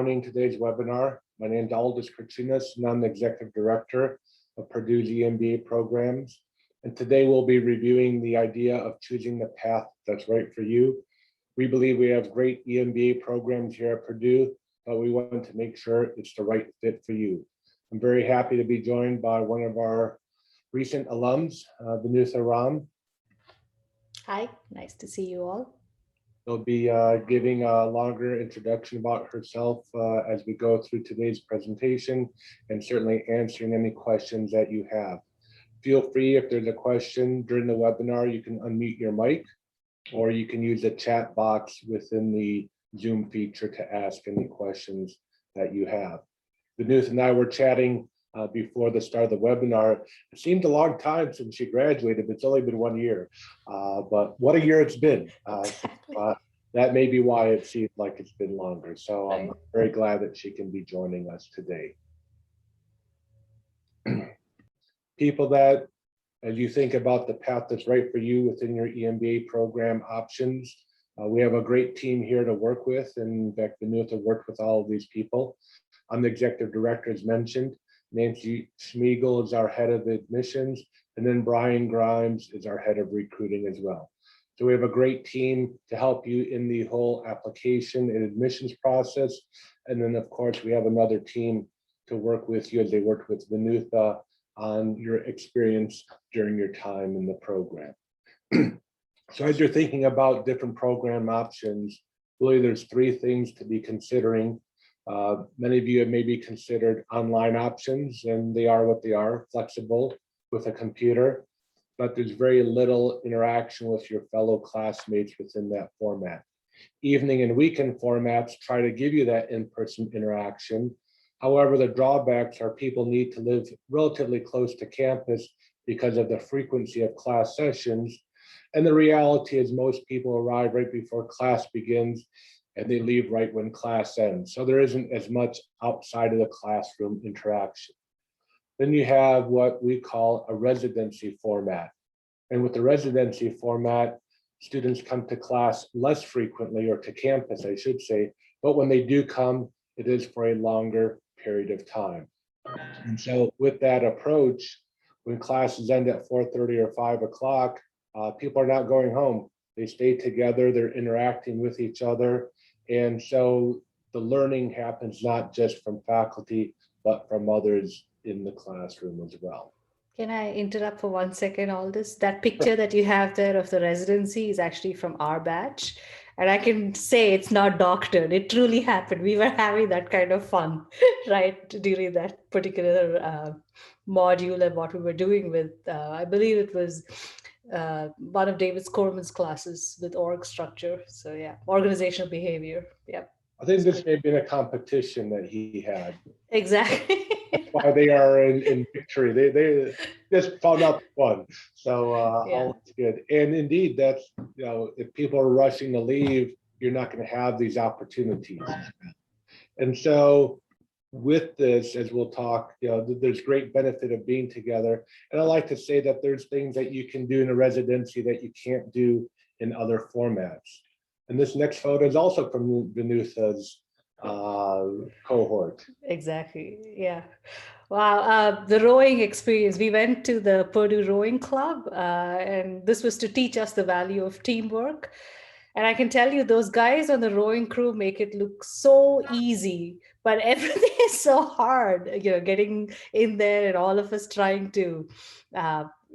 joining today's webinar. My name is Aldas Kriauciunas, and I'm the Executive Director of Purdue's MBA programs. And today we'll be reviewing the idea of choosing the path that's right for you. We believe we have great MBA programs here at Purdue, but we want to make sure it's the right fit for you. I'm very happy to be joined by one of our recent alums, Vinutha Ram. Hi, nice to see you all. She'll be giving a longer introduction about herself as we go through today's presentation, and certainly answering any questions that you have. Feel free, if there's a question during the webinar, you can unmute your mic, or you can use the chat box within the Zoom feature to ask any questions that you have. Vinutha and I were chatting before the start of the webinar. It seemed a long time since she graduated, but it's only been 1 year. But what a year it's been. That may be why it seems like it's been longer. So I'm very glad that she can be joining us today. People that, as you think about the path that's right for you within your EMBA program options, we have a great team here to work with. And in fact, Vinutha worked with all of these people. I'm the executive director, as mentioned. Nancy Schmiegel is our head of admissions, and then Brian Grimes is our head of recruiting as well. So we have a great team to help you in the whole application and admissions process. And then of course, we have another team to work with you as they worked with Vinutha on your experience during your time in the program. So as you're thinking about different program options, really there's three things to be considering. Many of you have maybe considered online options, and they are what they are, flexible with a computer, but there's very little interaction with your fellow classmates within that format. Evening and weekend formats try to give you that in-person interaction. However, the drawbacks are people need to live relatively close to campus because of the frequency of class sessions. And the reality is most people arrive right before class begins and they leave right when class ends. So there isn't as much outside of the classroom interaction. Then you have what we call a residency format. And with the residency format, students come to class less frequently, or to campus, I should say, but when they do come, it is for a longer period of time. And so with that approach, when classes end at 4:30 or 5 o'clock, people are not going home. They stay together, they're interacting with each other. And so the learning happens not just from faculty, but from others in the classroom as well. Can I interrupt for 1 second, Aldous? That picture that you have there of the residency is actually from our batch. And I can say it's not doctored. It truly happened. We were having that kind of fun, right, during that particular module and what we were doing with, I believe it was one of David Corman's classes with org structure. So yeah, organizational behavior. Yep. I think this may have been a competition that he had. Exactly. That's why they are in victory. They just found out fun. So all is good. And indeed, that's, if people are rushing to leave, you're not going to have these opportunities. And so with this, as we'll talk, there's great benefit of being together. And I like to say that there's things that you can do in a residency that you can't do in other formats. And this next photo is also from Vinutha's cohort. Exactly. Yeah. Wow. The rowing experience. We went to the Purdue Rowing Club, and this was to teach us the value of teamwork. And I can tell you, those guys on the rowing crew make it look so easy, but everything is so hard, getting in there and all of us trying to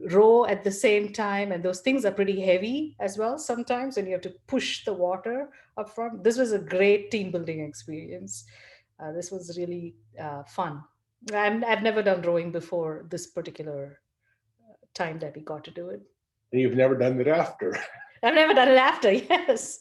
row at the same time. And those things are pretty heavy as well sometimes, and you have to push the water up front. This was a great team building experience. This was really fun. I've never done rowing before this particular time that we got to do it. And you've never done it after. I've never done it after, yes.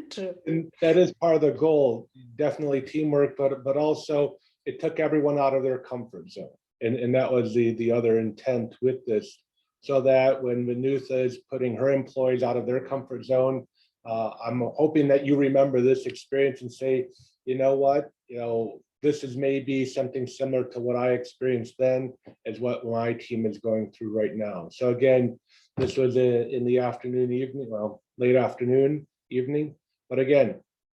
True. And that is part of the goal, definitely teamwork, but also it took everyone out of their comfort zone. And that was the other intent with this, so that when Vinutha is putting her employees out of their comfort zone, I'm hoping that you remember this experience and say, you know what, this is maybe something similar to what I experienced then as what my team is going through right now. So again, this was in the afternoon, evening, well, late afternoon, evening. But again,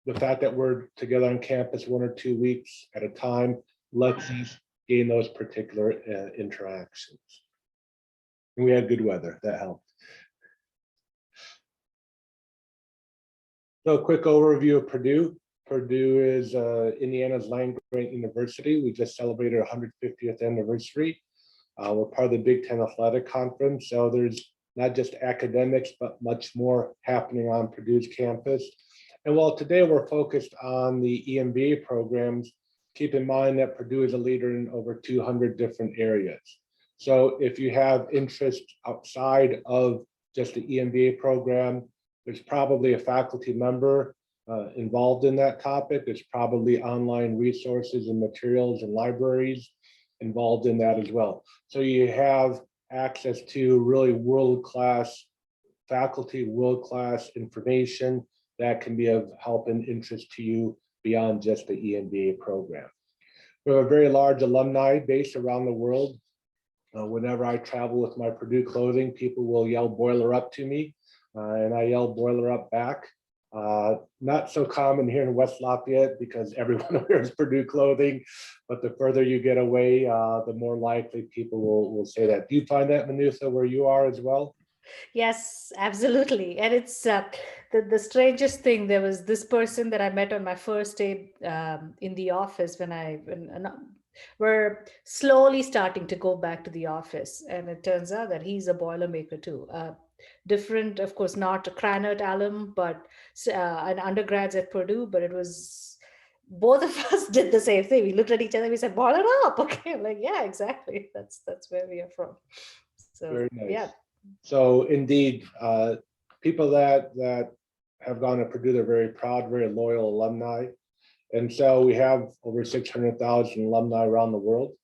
the fact that we're together on campus 1 or 2 weeks at a time lets us gain those particular interactions. And we had good weather, that helped. So a quick overview of Purdue. Purdue is Indiana's land-grant university. We just celebrated our 150th anniversary. We're part of the Big Ten Athletic Conference, so there's not just academics, but much more happening on Purdue's campus. And while today we're focused on the EMBA programs, keep in mind that Purdue is a leader in over 200 different areas. So if you have interest outside of just the EMBA program, there's probably a faculty member involved in that topic. There's probably online resources and materials and libraries involved in that as well. So you have access to really world-class faculty, world-class information that can be of help and interest to you beyond just the EMBA program. We have a very large alumni base around the world. Whenever I travel with my Purdue clothing, people will yell "boiler up" to me, and I yell "boiler up" back. Not so common here in West Lafayette because everyone wears Purdue clothing, but the further you get away, the more likely people will say that. Do you find that, Vinutha, where you are as well? Yes, absolutely. And it's the strangest thing. There was this person that I met on my first day in the office when we're slowly starting to go back to the office. And it turns out that he's a Boilermaker too. Different, of course, not a Krannert alum, but an undergrads at Purdue, but it was both of us did the same thing. We looked at each other, we said, "Boiler up." Okay, I'm like, yeah, exactly. That's where we are from. So very nice. yeah. So indeed, people that have gone to Purdue, they're very proud, very loyal alumni. And so we have over 600,000 alumni around the world.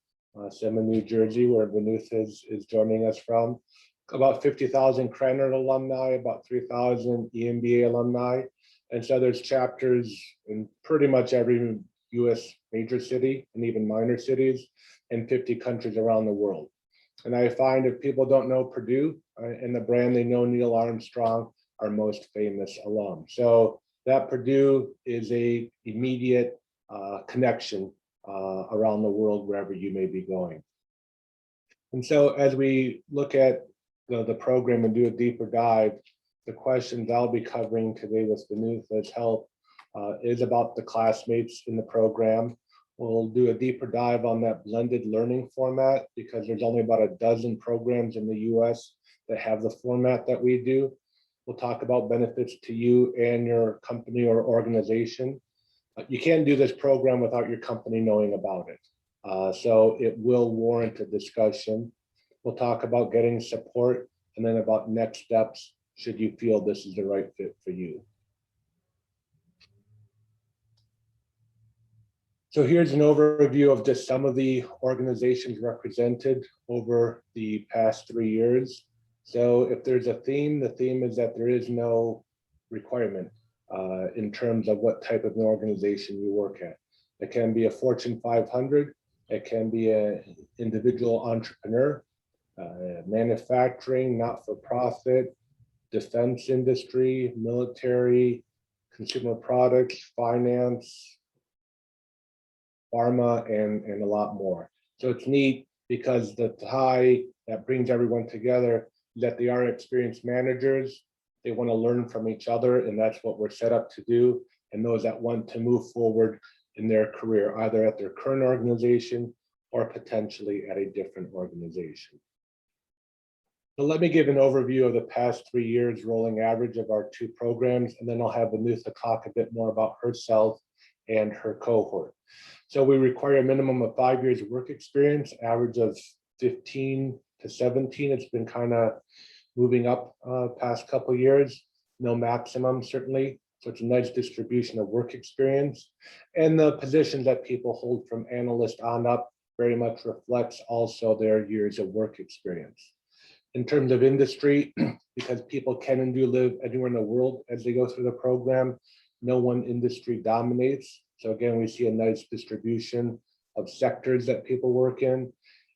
Some in New Jersey, where Vinutha is joining us from. About 50,000 Krannert alumni, about 3,000 EMBA alumni. And so there's chapters in pretty much every US major city and even minor cities in 50 countries around the world. And I find if people don't know Purdue and the brand, they know Neil Armstrong, our most famous alum. So that Purdue is a immediate connection around the world, wherever you may be going. And so as we look at the program and do a deeper dive, the questions I'll be covering today with Vinutha's help is about the classmates in the program. We'll do a deeper dive on that blended learning format because there's only about a dozen programs in the US that have the format that we do. We'll talk about benefits to you and your company or organization. You can't do this program without your company knowing about it. So it will warrant a discussion. We'll talk about getting support and then about next steps should you feel this is the right fit for you. So here's an overview of just some of the organizations represented over the past 3 years. So if there's a theme, the theme is that there is no requirement in terms of what type of an organization you work at. It can be a Fortune 500, it can be an individual entrepreneur, manufacturing, not-for-profit, defense industry, military, consumer products, finance, pharma, and a lot more. So it's neat because the tie that brings everyone together is that they are experienced managers. They want to learn from each other, and that's what we're set up to do. And those that want to move forward in their career, either at their current organization or potentially at a different organization. So let me give an overview of the past 3 years rolling average of our 2 programs, and then I'll have Vinutha talk a bit more about herself and her cohort. So we require a minimum of 5 years of work experience, average of 15 to 17. It's been kind of moving up past couple of years, no maximum certainly. So it's a nice distribution of work experience. And the positions that people hold from analyst on up very much reflects also their years of work experience. In terms of industry, because people can and do live anywhere in the world as they go through the program, no one industry dominates. So again, we see a nice distribution of sectors that people work in,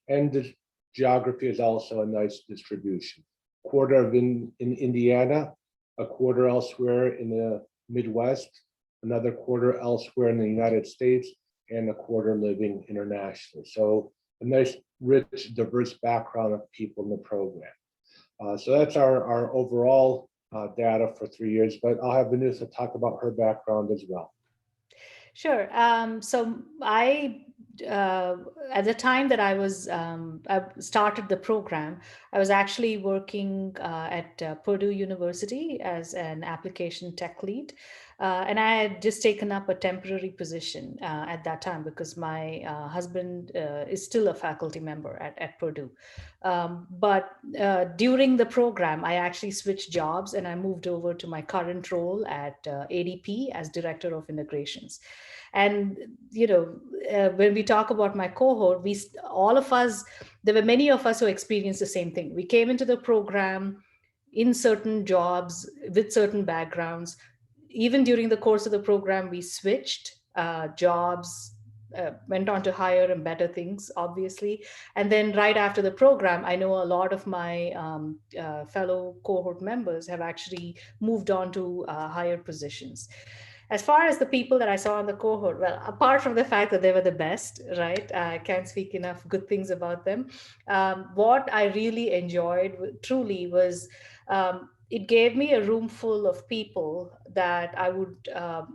and the geography is also a nice distribution. Quarter in Indiana, a quarter elsewhere in the Midwest, another quarter elsewhere in the United States, and a quarter living internationally. So a nice, rich, diverse background of people in the program. So that's our overall data for 3 years, but I'll have Vinutha talk about her background as well. Sure. So at the time that I started the program, I was actually working at Purdue University as an application tech lead. And I had just taken up a temporary position at that time because my husband is still a faculty member at Purdue. But during the program, I actually switched jobs and I moved over to my current role at ADP as Director of Integrations. And when we talk about my cohort, all of us, there were many of us who experienced the same thing. We came into the program in certain jobs with certain backgrounds. Even during the course of the program, we switched jobs, went on to higher and better things, obviously. And then right after the program, I know a lot of my fellow cohort members have actually moved on to higher positions. As far as the people that I saw in the cohort, well, apart from the fact that they were the best, right? I can't speak enough good things about them. What I really enjoyed truly was it gave me a room full of people that I would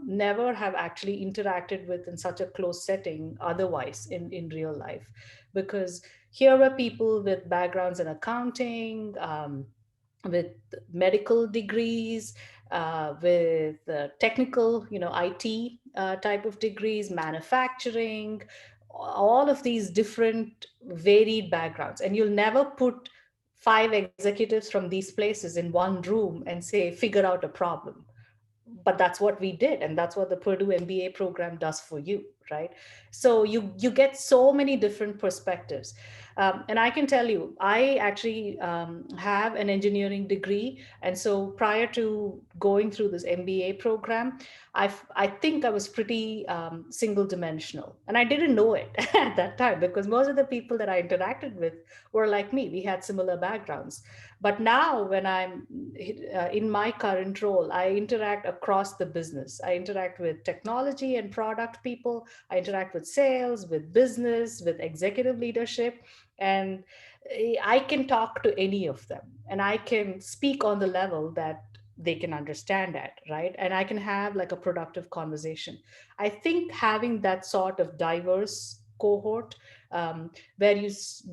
never have actually interacted with in such a close setting otherwise in real life. Because here were people with backgrounds in accounting, with medical degrees, with technical, IT type of degrees, manufacturing, all of these different varied backgrounds. And you'll never put 5 executives from these places in one room and say, figure out a problem. But that's what we did, and that's what the Purdue MBA program does for you, right? So you get so many different perspectives. And I can tell you, I actually have an engineering degree, and so prior to going through this MBA program, I think I was pretty single dimensional, and I didn't know it at that time because most of the people that I interacted with were like me. We had similar backgrounds. But now, when I'm in my current role, I interact across the business. I interact with technology and product people. I interact with sales, with business, with executive leadership. And I can talk to any of them. And I can speak on the level that they can understand at, right? And I can have like a productive conversation. I think having that sort of diverse cohort where you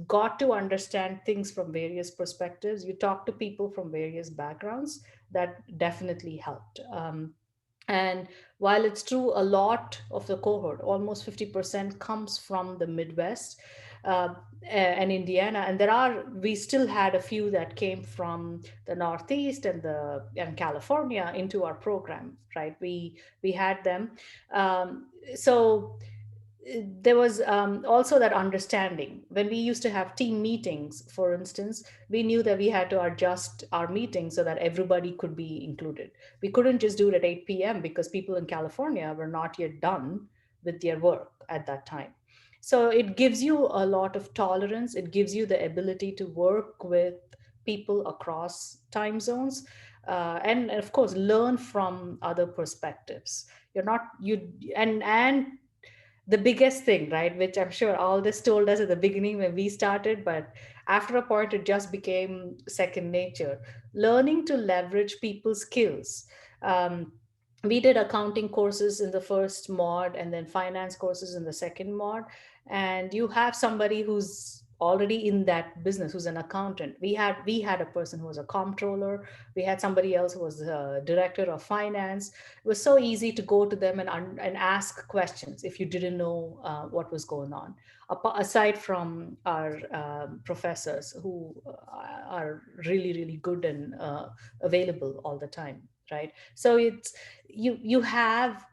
got to understand things from various perspectives, you talk to people from various backgrounds, that definitely helped. And while it's true, a lot of the cohort, almost 50%, comes from the Midwest and Indiana, and we still had a few that came from the Northeast and California into our program, right? We had them. So there was also that understanding. When we used to have team meetings, for instance, we knew that we had to adjust our meetings so that everybody could be included. We couldn't just do it at 8 p.m. because people in California were not yet done with their work at that time. So it gives you a lot of tolerance. It gives you the ability to work with people across time zones, and of course learn from other perspectives. You're not you and the biggest thing, right, which I'm sure all this told us at the beginning when we started, but after a point, it just became second nature. Learning to leverage people's skills. We did accounting courses in the first mod and then finance courses in the second mod. And you have somebody who's already in that business, who's an accountant. We had a person who was a comptroller. We had somebody else who was a director of finance. It was so easy to go to them and ask questions if you didn't know what was going on. Aside from our professors who are really, really good and available all the time, right? So you have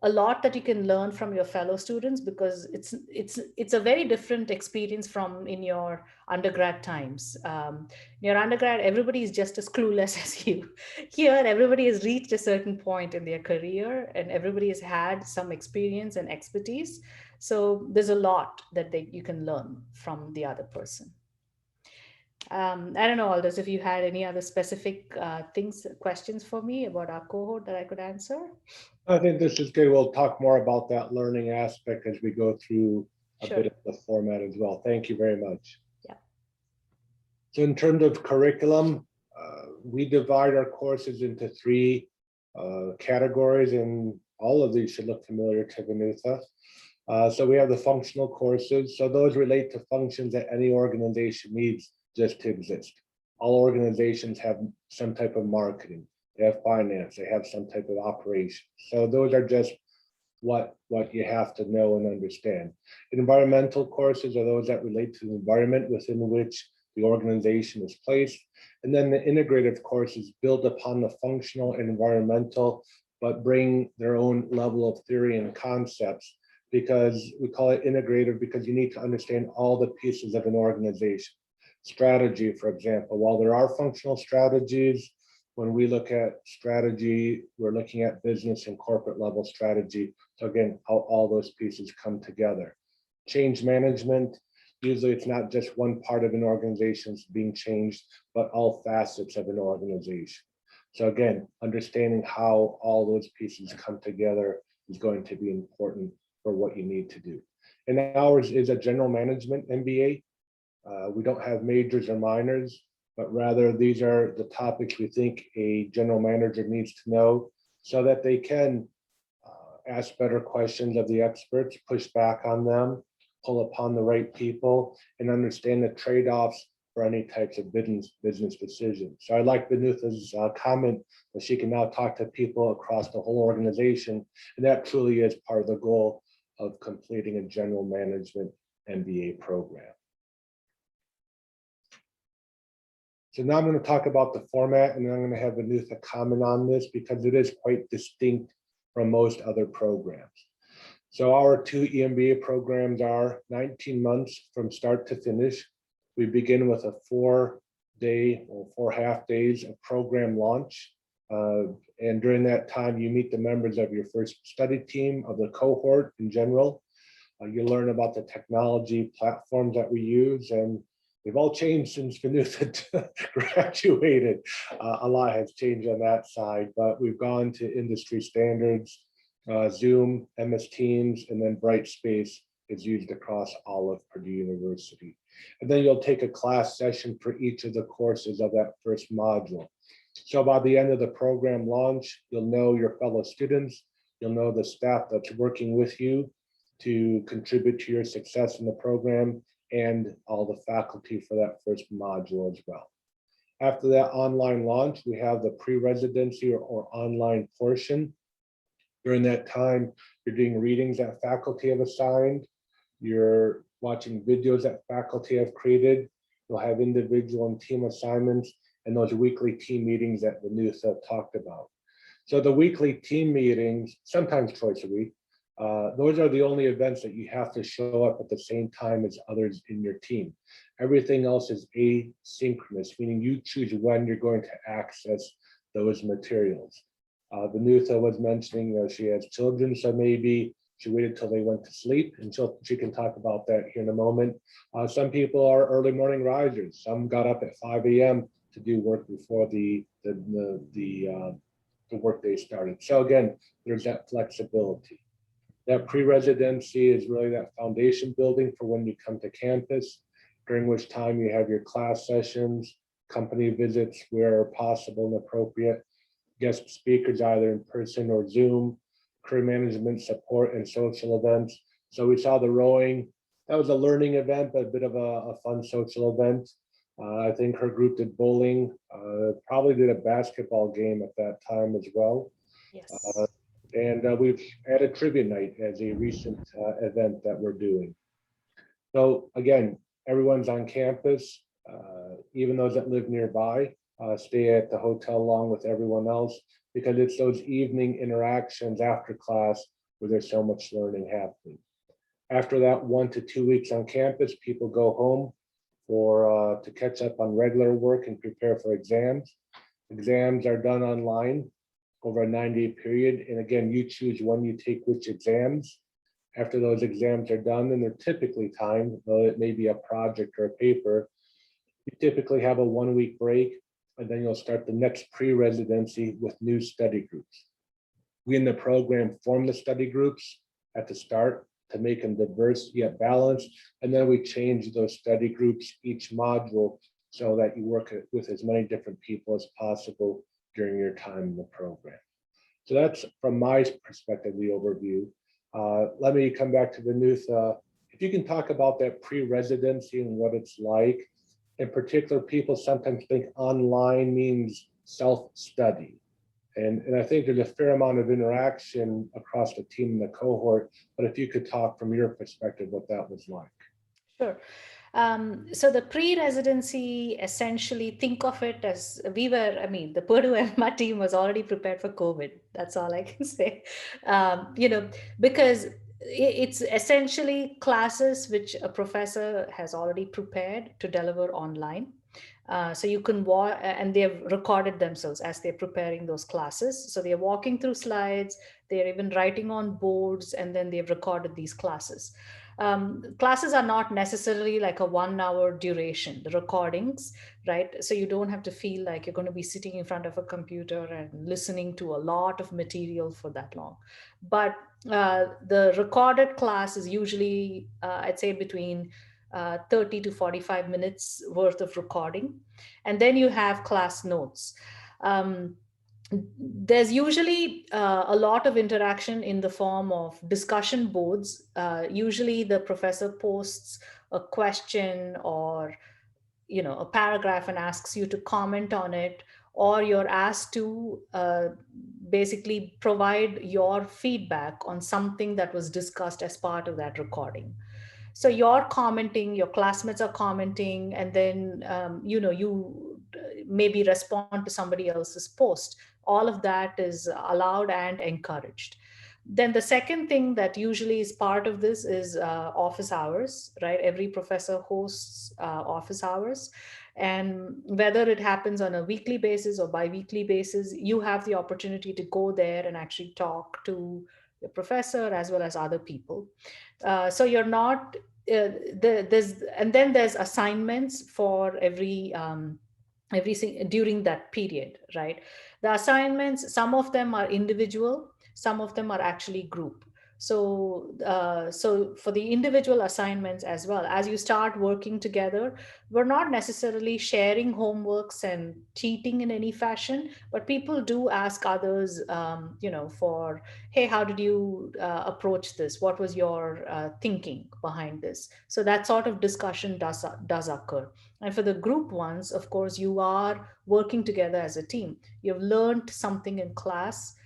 a lot that you can learn from your fellow students because it's a very different experience from in your undergrad times. In your undergrad, everybody is just as clueless as you. Here, everybody has reached a certain point in their career and everybody has had some experience and expertise. So there's a lot that you can learn from the other person. I don't know, Aldous, if you had any other specific questions for me about our cohort that I could answer. I think this is good. We'll talk more about that learning aspect as we go through a Sure. bit of the format as well. Thank you very much. Yeah. So in terms of curriculum, we divide our courses into three categories, and all of these should look familiar to Vinutha. So we have the functional courses. So those relate to functions that any organization needs just to exist. All organizations have some type of marketing, they have finance, they have some type of operation. So those are just what you have to know and understand. Environmental courses are those that relate to the environment within which the organization is placed. And then the integrative courses build upon the functional and environmental, but bring their own level of theory and concepts, because we call it integrative because you need to understand all the pieces of an organization. Strategy, for example, while there are functional strategies, when we look at strategy, we're looking at business and corporate level strategy. So again, how all those pieces come together. Change management, usually it's not just one part of an organization that's being changed, but all facets of an organization. So again, understanding how all those pieces come together is going to be important for what you need to do. And ours is a general management MBA. We don't have majors or minors, but rather these are the topics we think a general manager needs to know so that they can ask better questions of the experts, push back on them, pull upon the right people, and understand the trade-offs for any types of business decisions. So I like Vinutha's comment that she can now talk to people across the whole organization, and that truly is part of the goal of completing a general management MBA program. So now I'm going to talk about the format, and then I'm going to have Vinutha comment on this because it is quite distinct from most other programs. So our two EMBA programs are 19 months from start to finish. We begin with a 4-day or 4 half days of program launch. And during that time, you meet the members of your first study team of the cohort in general. You learn about the technology platforms that we use, and they've all changed since Vinutha graduated. A lot has changed on that side, but we've gone to industry standards. Zoom, MS Teams, and then Brightspace is used across all of Purdue University. And then you'll take a class session for each of the courses of that first module. So by the end of the program launch, you'll know your fellow students, you'll know the staff that's working with you to contribute to your success in the program, and all the faculty for that first module as well. After that online launch, we have the pre-residency or online portion. During that time, you're doing readings that faculty have assigned, you're watching videos that faculty have created, you'll have individual and team assignments, and those weekly team meetings that Vinutha talked about. So the weekly team meetings, sometimes twice a week, those are the only events that you have to show up at the same time as others in your team. Everything else is asynchronous, meaning you choose when you're going to access those materials. Vinutha was mentioning she has children, so maybe she waited till they went to sleep, and she can talk about that here in a moment. Some people are early morning risers. Some got up at 5 a.m. to do work before the workday started. So again, there's that flexibility. That pre-residency is really that foundation building for when you come to campus, during which time you have your class sessions, company visits where possible and appropriate, guest speakers either in person or Zoom, career management support, and social events. So we saw the rowing. That was a learning event, but a bit of a fun social event. I think her group did bowling, probably did a basketball game at that time as well. Yes. And we've added trivia night as a recent event that we're doing. So again, everyone's on campus, even those that live nearby, stay at the hotel along with everyone else, because it's those evening interactions after class where there's so much learning happening. After that 1 to 2 weeks on campus, people go home to catch up on regular work and prepare for exams. Exams are done online over a 9-day period. And again, you choose when you take which exams. After those exams are done, and they're typically timed, though it may be a project or a paper, You typically have a 1-week break, and then you'll start the next pre-residency with new study groups. We in the program form the study groups at the start to make them diverse yet balanced, and then we change those study groups each module so that you work with as many different people as possible during your time in the program. So that's from my perspective, the overview. Let me come back to Vinutha. If you can talk about that pre-residency and what it's like. In particular, people sometimes think online means self-study. And I think there's a fair amount of interaction across the team and the cohort, but if you could talk from your perspective what that was like. Sure. So the pre-residency, essentially think of it as the Purdue Emba team was already prepared for COVID. That's all I can say. Because it's essentially classes which a professor has already prepared to deliver online. So you can watch, and they've recorded themselves as they're preparing those classes. So they're walking through slides, they're even writing on boards, and then they've recorded these classes. Classes are not necessarily like a 1-hour duration, the recordings, right? So you don't have to feel like you're going to be sitting in front of a computer and listening to a lot of material for that long. But the recorded class is usually, I'd say, between 30 to 45 minutes worth of recording. And then you have class notes. There's usually a lot of interaction in the form of discussion boards. Usually the professor posts a question or a paragraph and asks you to comment on it, or you're asked to basically provide your feedback on something that was discussed as part of that recording. So you're commenting, your classmates are commenting, and then you maybe respond to somebody else's post. All of that is allowed and encouraged. Then the second thing that usually is part of this is office hours, right? Every professor hosts office hours. And whether it happens on a weekly basis or bi-weekly basis, you have the opportunity to go there and actually talk to the professor as well as other people. So you're not, and then there's assignments for everything during that period, right? The assignments, some of them are individual, some of them are actually group. So for the individual assignments as well, as you start working together, we're not necessarily sharing homeworks and cheating in any fashion, but people do ask others, for, hey, how did you approach this? What was your thinking behind this? So that sort of discussion does occur. And for the group ones, of course, you are working together as a team. You've learned something in class.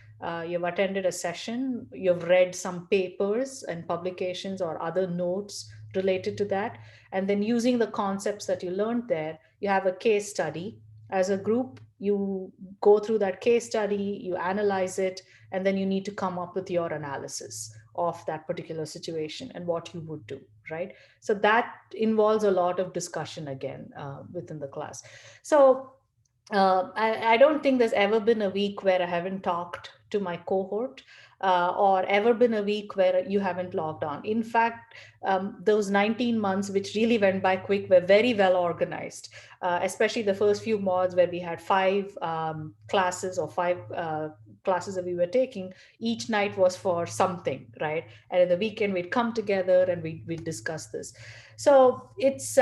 You've attended a session, you've read some papers and publications or other notes related to that. And then using the concepts that you learned there, you have a case study. As a group, you go through that case study, you analyze it, and then you need to come up with your analysis of that particular situation and what you would do, right? So that involves a lot of discussion again within the class. So I don't think there's ever been a week where I haven't talked to my cohort or ever been a week where you haven't logged on. In fact, those 19 months, which really went by quick, were very well organized, especially the first few mods where we had 5 classes or 5 classes that we were taking. Each night was for something, right? And at the weekend, we'd come together and we'd discuss this. So it's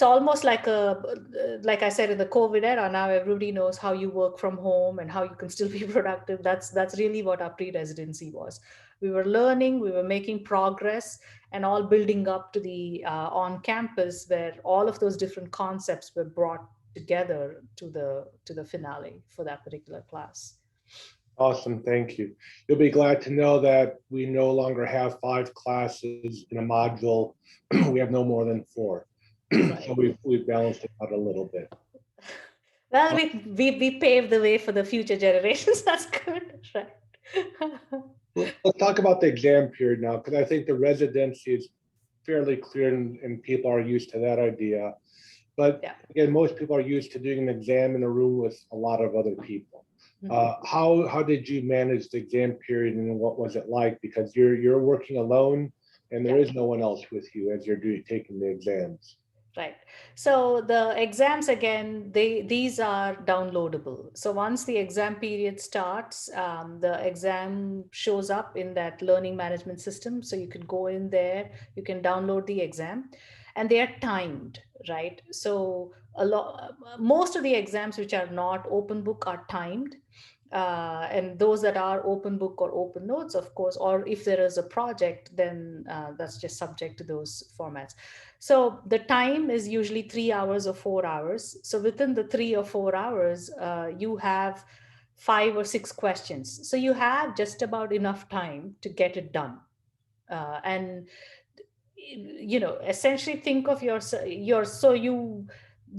almost like I said, in the COVID era, now everybody knows how you work from home and how you can still be productive. That's really what our pre-residency was. We were learning, we were making progress, and all building up to the on campus, where all of those different concepts were brought together to the finale for that particular class. Awesome, thank you. You'll be glad to know that we no longer have 5 classes in a module. We have no more than 4. Right. So we've balanced it out a little bit. Well, we paved the way for the future generations. That's good, right? Well, let's talk about the exam period now, because I think the residency is fairly clear and people are used to that idea. But yeah, again, most people are used to doing an exam in a room with a lot of other people. Mm-hmm. How did you manage the exam period, and what was it like? Because you're working alone and there is no one else with you as you're taking the exams. Right. So the exams again, these are downloadable. So once the exam period starts, the exam shows up in that learning management system. So you can go in there, you can download the exam, and they are timed, right? So most of the exams which are not open book are timed. And those that are open book or open notes, of course, or if there is a project, then that's just subject to those formats. So the time is usually 3 hours or 4 hours. So within the 3 or 4 hours, you have 5 or 6 questions. So you have just about enough time to get it done. And essentially think of so you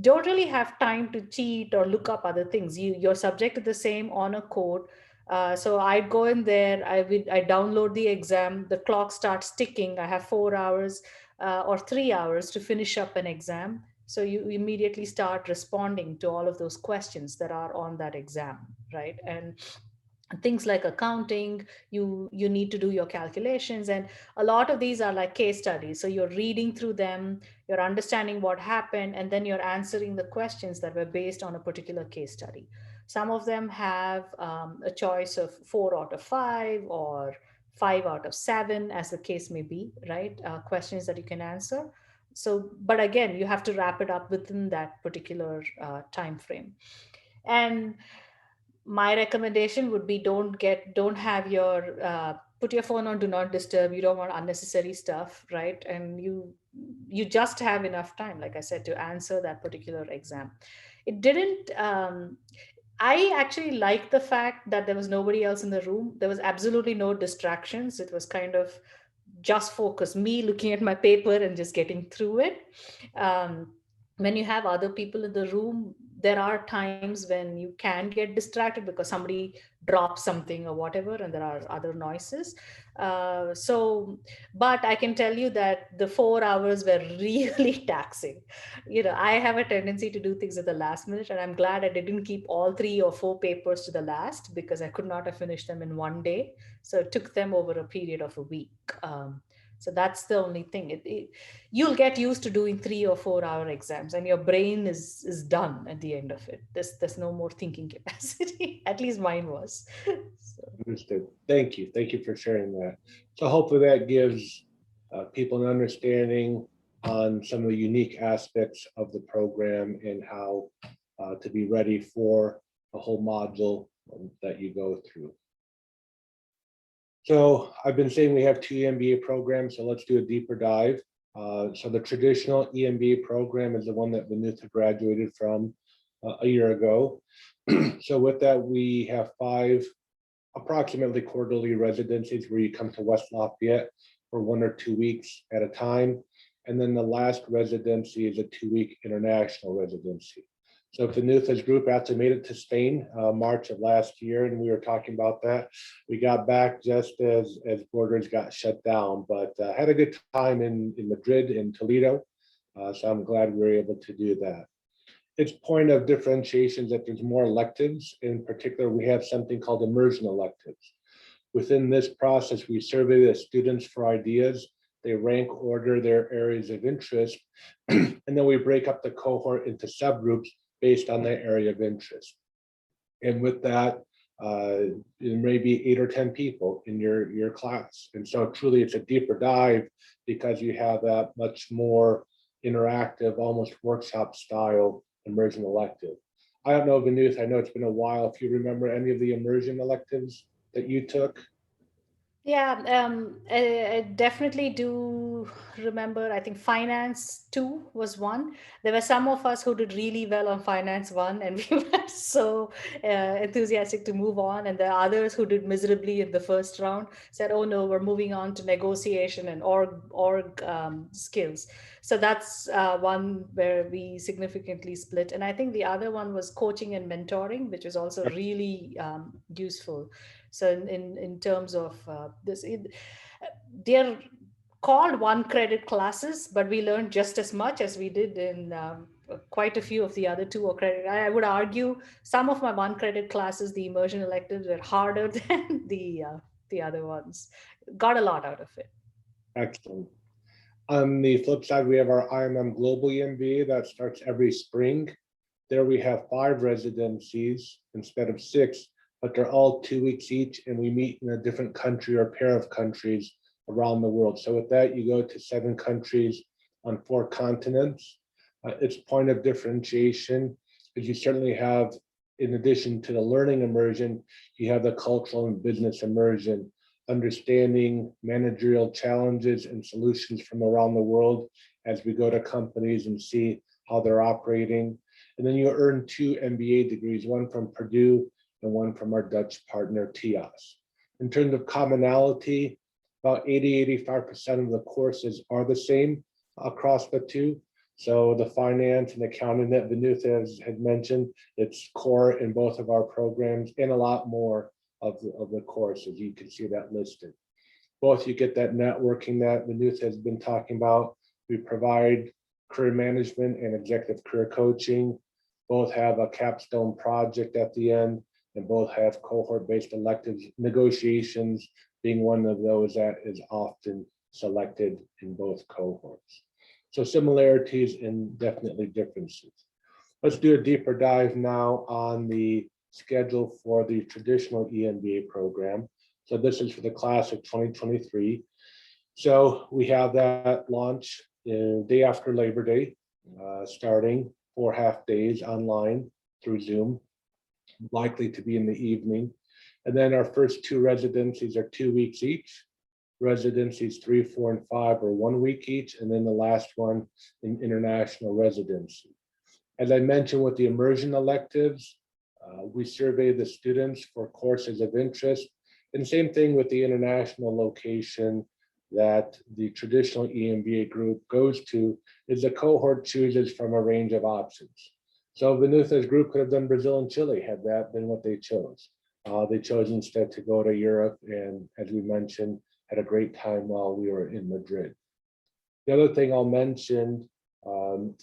don't really have time to cheat or look up other things. You're subject to the same honor code. So I'd go in there, I download the exam, the clock starts ticking, I have 4 hours or 3 hours to finish up an exam. So you immediately start responding to all of those questions that are on that exam, right? And things like accounting, you need to do your calculations, and a lot of these are like case studies. So you're reading through them, you're understanding what happened, and then you're answering the questions that were based on a particular case study. Some of them have a choice of 4 out of 5 or 5 out of 7, as the case may be, right? Questions that you can answer. So but again, you have to wrap it up within that particular time frame. And my recommendation would be don't have your put your phone on do not disturb. You don't want unnecessary stuff, right? And you just have enough time, like I said, to answer that particular exam. It didn't I actually liked the fact that there was nobody else in the room. There was absolutely no distractions. It was kind of just focus, me looking at my paper and just getting through it. um, when you have other people in the room, there are times when you can get distracted because somebody drops something or whatever, and there are other noises. But I can tell you that the 4 hours were really taxing. I have a tendency to do things at the last minute, and I'm glad I didn't keep all 3 or 4 papers to the last, because I could not have finished them in one day. So it took them over a period of a week. So that's the only thing. You'll get used to doing 3 or 4 hour exams, and your brain is done at the end of it. There's no more thinking capacity. At least mine was. So. Understood. Thank you. Thank you for sharing that. So hopefully that gives people an understanding on some of the unique aspects of the program and how to be ready for the whole module that you go through. So I've been saying we have 2 MBA programs, so let's do a deeper dive. So the traditional EMBA program is the one that Vinutha graduated from a year ago. So with that, we have 5 approximately quarterly residencies where you come to West Lafayette for 1 or 2 weeks at a time. And then the last residency is a 2-week international residency. So Vinutha's group actually made it to Spain March of last year, and we were talking about that. We got back just as borders got shut down, but had a good time in Madrid and Toledo. So I'm glad we were able to do that. Its point of differentiation is that there's more electives. In particular, we have something called Immersion Electives. Within this process, we survey the students for ideas. They rank order their areas of interest, and then we break up the cohort into subgroups based on their area of interest. And with that, there may be 8 or 10 people in your class. And so truly it's a deeper dive because you have that much more interactive, almost workshop style immersion elective. I don't know, Vinutha, I know it's been a while. If you remember any of the immersion electives that you took? Yeah, I definitely do remember. I think finance 2 was one. There were some of us who did really well on finance 1, and we were so enthusiastic to move on. And there are others who did miserably in the first round, said, oh no, we're moving on to negotiation and org skills. So that's one where we significantly split. And I think the other one was coaching and mentoring, which was also really useful. So in terms of they're called 1 credit classes, but we learned just as much as we did in quite a few of the other 2 or credit. I would argue some of my 1 credit classes, the immersion electives, were harder than the other ones. Got a lot out of it. Excellent. On the flip side, we have our IMM Global MBA that starts every spring. There we have 5 residencies instead of 6, but they're all 2 weeks each, and we meet in a different country or pair of countries around the world. So with that, you go to 7 countries on 4 continents. Its point of differentiation is you certainly have, in addition to the learning immersion, you have the cultural and business immersion, understanding managerial challenges and solutions from around the world as we go to companies and see how they're operating. And then you earn 2 MBA degrees, one from Purdue and one from our Dutch partner, TIAS. In terms of commonality, about 80–85% of the courses are the same across the 2. So the finance and accounting that Vinutha had mentioned, it's core in both of our programs, and a lot more of the courses. You can see that listed. Both you get that networking that Vinutha has been talking about. We provide career management and executive career coaching. Both have a capstone project at the end, and both have cohort-based electives, negotiations being one of those that is often selected in both cohorts. So similarities and definitely differences. Let's do a deeper dive now on the schedule for the traditional EMBA program. So this is for the class of 2023. So we have that launch day after Labor Day, starting 4 half days online through Zoom, likely to be in the evening. And then our first 2 residencies are 2 weeks each. Residencies 3, 4, and 5 are 1 week each, and then the last one in international residency. As I mentioned with the immersion electives, we survey the students for courses of interest, and same thing with the international location that the traditional EMBA group goes to, is the cohort chooses from a range of options. So Vinutha's group could have done Brazil and Chile had that been what they chose. They chose instead to go to Europe, and as we mentioned, had a great time while we were in Madrid. The other thing I'll mention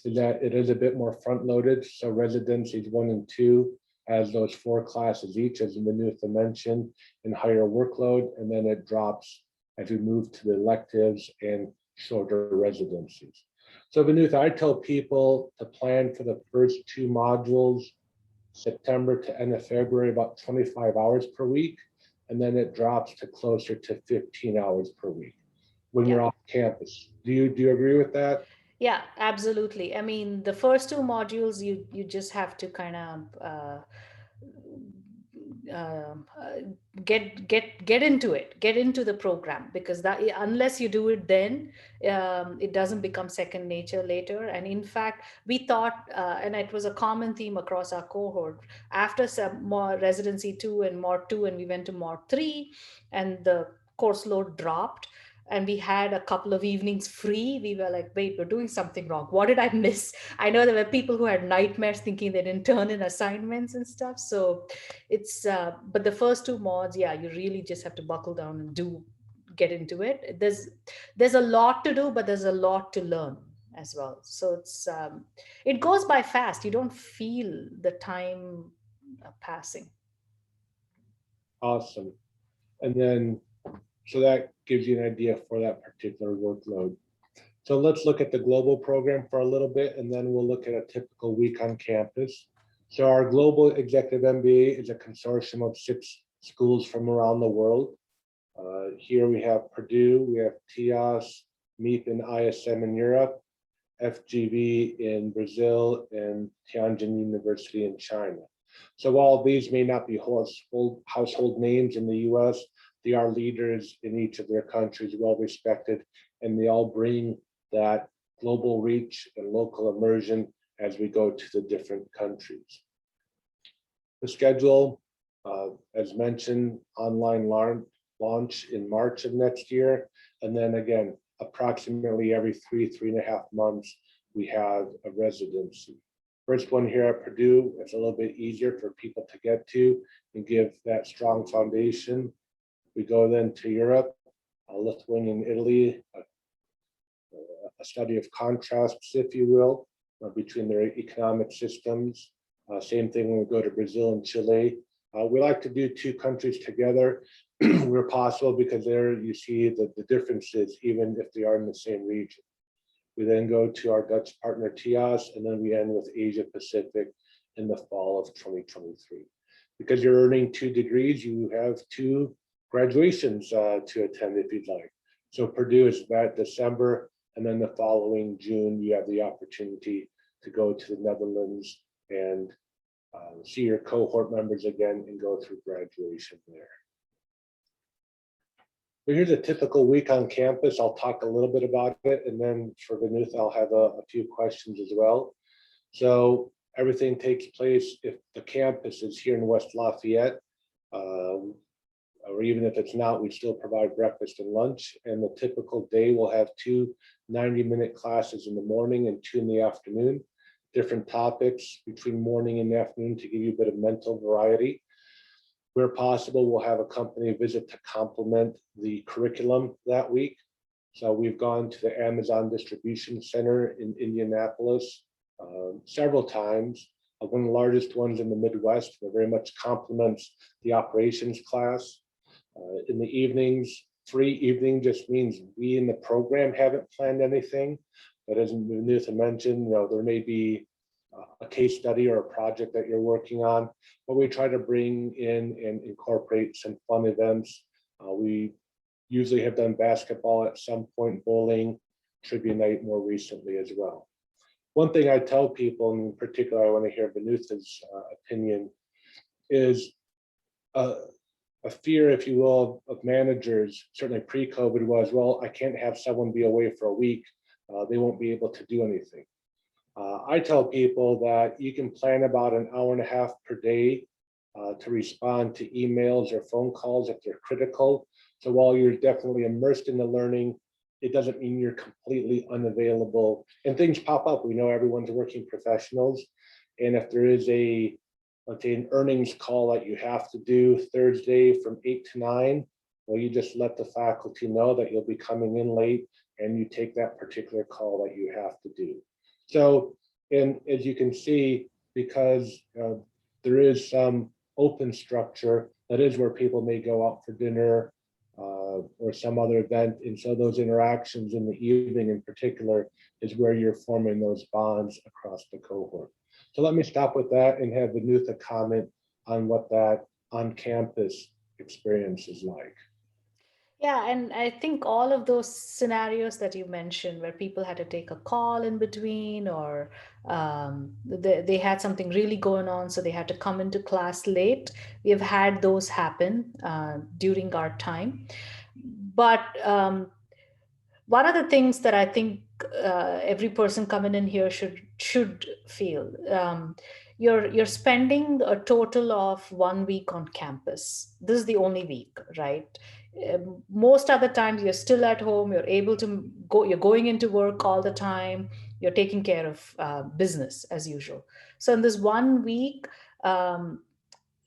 is that it is a bit more front-loaded. So residencies 1 and 2 has those 4 classes each, as Vinutha mentioned, and higher workload, and then it drops as we move to the electives and shorter residencies. So Vinutha, I tell people to plan for the first 2 modules, September to end of February, about 25 hours per week. And then it drops to closer to 15 hours per week when you're off campus. Do you agree with that? Yeah, absolutely. I mean, the first 2 modules, you just have to kind of get into the program, because that, unless you do it then, it doesn't become second nature later. And in fact, we thought, and it was a common theme across our cohort, after some more residency 2 and mod 2, and we went to mod 3, and the course load dropped, and we had a couple of evenings free, we were like, wait, we're doing something wrong. What did I miss? I know there were people who had nightmares thinking they didn't turn in assignments and stuff. So it's, but the first 2 mods, yeah, you really just have to buckle down and get into it. There's a lot to do, but there's a lot to learn as well. So it's, it goes by fast. You don't feel the time passing. Awesome. And then, so that gives you an idea for that particular workload. So let's look at the global program for a little bit, and then we'll look at a typical week on campus. So our Global Executive MBA is a consortium of 6 schools from around the world. Here we have Purdue, we have TIAS, MEP and ISM in Europe, FGV in Brazil, and Tianjin University in China. So while these may not be household names in the US, they are leaders in each of their countries, well respected, and they all bring that global reach and local immersion as we go to the different countries. The schedule, as mentioned, online launch in March of next year, and then again, approximately every 3.5 months, we have a residency. First one here at Purdue, it's a little bit easier for people to get to and give that strong foundation. We go then to Europe, Lithuania and Italy, a study of contrasts, if you will, between their economic systems. Same thing when we go to Brazil and Chile. We like to do 2 countries together where possible, because there you see the differences, even if they are in the same region. We then go to our Dutch partner TIAS, and then we end with Asia Pacific in the fall of 2023. Because you're earning 2 degrees, you have 2 graduations to attend if you'd like. So Purdue is that December, and then the following June, you have the opportunity to go to the Netherlands and see your cohort members again and go through graduation there. But here's a typical week on campus. I'll talk a little bit about it, and then for Vinutha, I'll have a few questions as well. So everything takes place if the campus is here in West Lafayette, or even if it's not, we still provide breakfast and lunch. And the typical day will have 2 90-minute classes in the morning and 2 in the afternoon, different topics between morning and afternoon to give you a bit of mental variety. Where possible, we'll have a company visit to complement the curriculum that week. So we've gone to the Amazon Distribution Center in Indianapolis several times. One of the largest ones in the Midwest, that very much complements the operations class. In the evenings, free evening just means we in the program haven't planned anything. But as Vinutha mentioned, there may be a case study or a project that you're working on, but we try to bring in and incorporate some fun events. We usually have done basketball at some point, bowling, trivia night more recently as well. One thing I tell people, and in particular, I want to hear Vinutha's opinion, is a fear, if you will, of managers, certainly pre-COVID was, well, I can't have someone be away for a week. They won't be able to do anything. I tell people that you can plan about an hour and a half per day to respond to emails or phone calls if they're critical. So while you're definitely immersed in the learning, it doesn't mean you're completely unavailable. And things pop up. We know everyone's working professionals. And if there is let's say an earnings call that you have to do Thursday from 8 to 9, well, you just let the faculty know that you'll be coming in late and you take that particular call that you have to do. So, and as you can see, because there is some open structure, that is where people may go out for dinner or some other event. And so those interactions in the evening in particular is where you're forming those bonds across the cohort. So let me stop with that and have Vinutha comment on what that on-campus experience is like. Yeah, and I think all of those scenarios that you mentioned, where people had to take a call in between, or they had something really going on, so they had to come into class late. We have had those happen during our time. But one of the things that I think every person coming in here should feel, you're spending a total of 1 week on campus. This is the only week, right? Most other times you're still at home, you're able to go, you're going into work all the time, you're taking care of business as usual. So in this 1 week,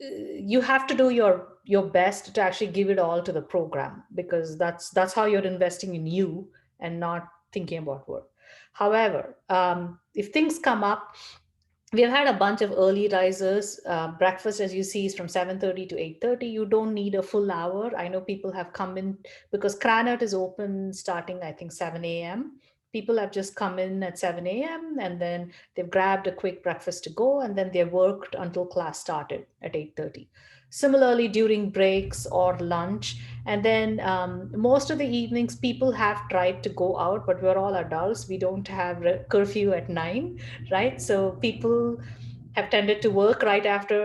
you have to do your best to actually give it all to the program, because that's how you're investing in you and not thinking about work. However, if things come up, we've had a bunch of early risers. Breakfast, as you see, is from 7:30 to 8:30. You don't need a full hour. I know people have come in because Cranert is open starting, I think, 7 a.m. People have just come in at 7 a.m. and then they've grabbed a quick breakfast to go, and then they worked until class started at 8:30. Similarly, during breaks or lunch. And then most of the evenings, people have tried to go out, but we're all adults. We don't have curfew at 9, right? So people have tended to work right after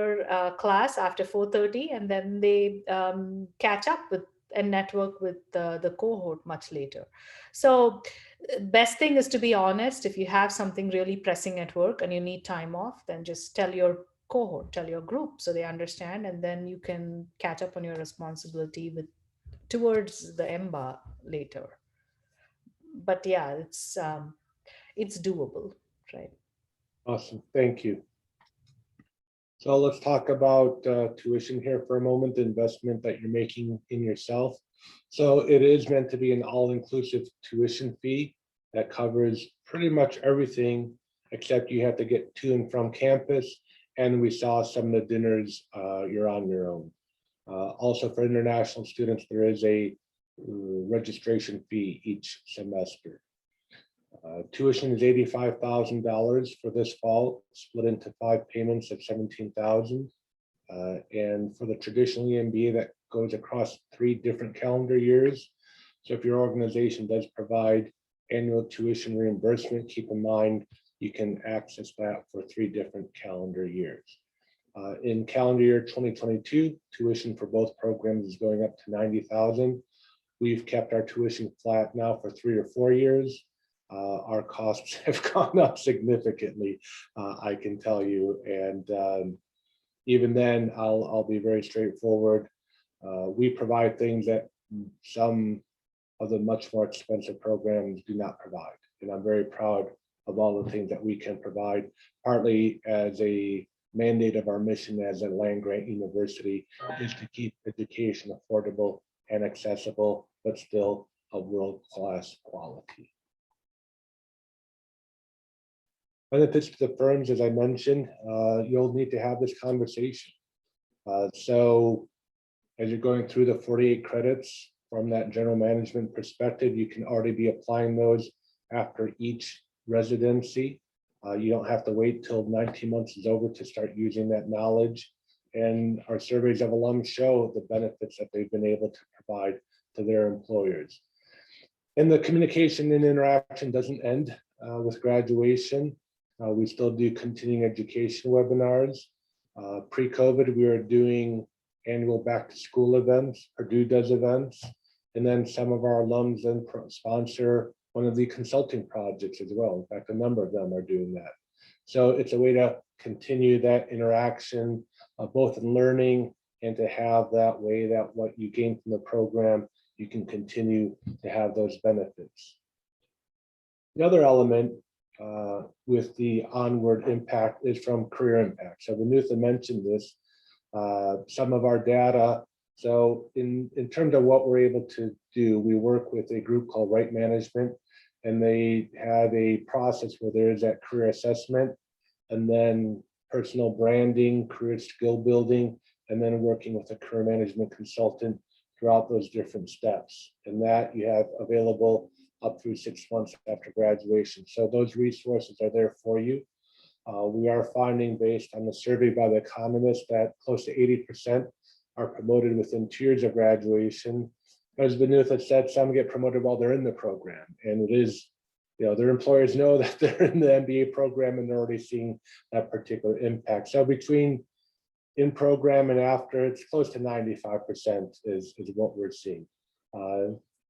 class, after 4:30, and then they catch up with and network with the cohort much later. So best thing is to be honest. If you have something really pressing at work and you need time off, then just tell your cohort, tell your group, so they understand, and then you can catch up on your responsibility towards the Emba later. But yeah, it's doable, right? Awesome, thank you. So let's talk about tuition here for a moment, the investment that you're making in yourself. So it is meant to be an all-inclusive tuition fee that covers pretty much everything, except you have to get to and from campus. And we saw some of the dinners, you're on your own. Also for international students, there is a registration fee each semester. Tuition is $85,000 for this fall, split into 5 payments of $17,000. And for the traditional MBA, that goes across 3 different calendar years. So if your organization does provide annual tuition reimbursement, keep in mind you can access that for 3 different calendar years. In calendar year 2022, tuition for both programs is going up to $90,000. We've kept our tuition flat now for 3 or 4 years. Our costs have gone up significantly, I can tell you. And even then, I'll be very straightforward. We provide things that some of the much more expensive programs do not provide. And I'm very proud of all the things that we can provide, partly as a mandate of our mission as a land-grant university is to keep education affordable and accessible, but still of world-class quality. Benefits to the firms, as I mentioned, you'll need to have this conversation. So as you're going through the 48 credits from that general management perspective, you can already be applying those after each residency. You don't have to wait till 19 months is over to start using that knowledge. And our surveys of alums show the benefits that they've been able to provide to their employers. And the communication and interaction doesn't end with graduation. We still do continuing education webinars. Pre-COVID, we were doing annual back to school events. Purdue does events. And then some of our alums then sponsor one of the consulting projects as well. In fact, a number of them are doing that. So it's a way to continue that interaction, both in learning and to have that way that what you gain from the program, you can continue to have those benefits. The other element with the onward impact is from career impact. So Vinutha mentioned this, some of our data. So in terms of what we're able to do, we work with a group called Right Management, and they have a process where there is that career assessment, and then personal branding, career skill building, and then working with a career management consultant throughout those different steps. And that you have available up through 6 months after graduation. So those resources are there for you. We are finding, based on the survey by the economists, that close to 80% are promoted within 2 years of graduation. As Vinutha said, some get promoted while they're in the program. And it is, their employers know that they're in the MBA program and they're already seeing that particular impact. So between in program and after, it's close to 95% is what we're seeing.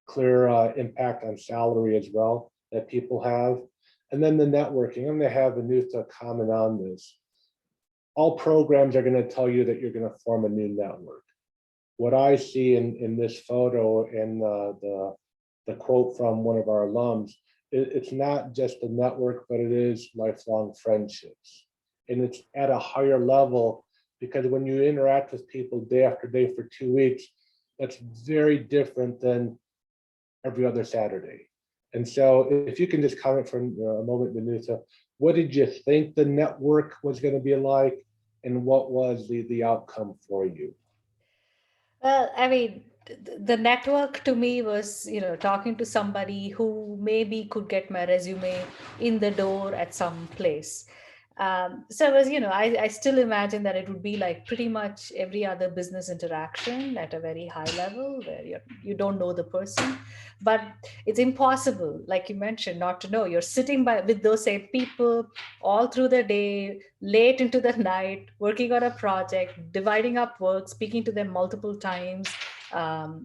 Clear impact on salary as well that people have. And then the networking. I'm going to have Vinutha comment on this. All programs are going to tell you that you're going to form a new network. What I see in this photo and the quote from one of our alums, it's not just a network, but it is lifelong friendships. And it's at a higher level because when you interact with people day after day for 2 weeks, that's very different than every other Saturday. And so if you can just comment for a moment, Vinutha, what did you think the network was going to be like, and what was the outcome for you? Well, I mean, the network to me was, talking to somebody who maybe could get my resume in the door at some place. So it was, I still imagine that it would be like pretty much every other business interaction at a very high level where you don't know the person, but it's impossible, like you mentioned, not to know. You're sitting with those same people all through the day, late into the night, working on a project, dividing up work, speaking to them multiple times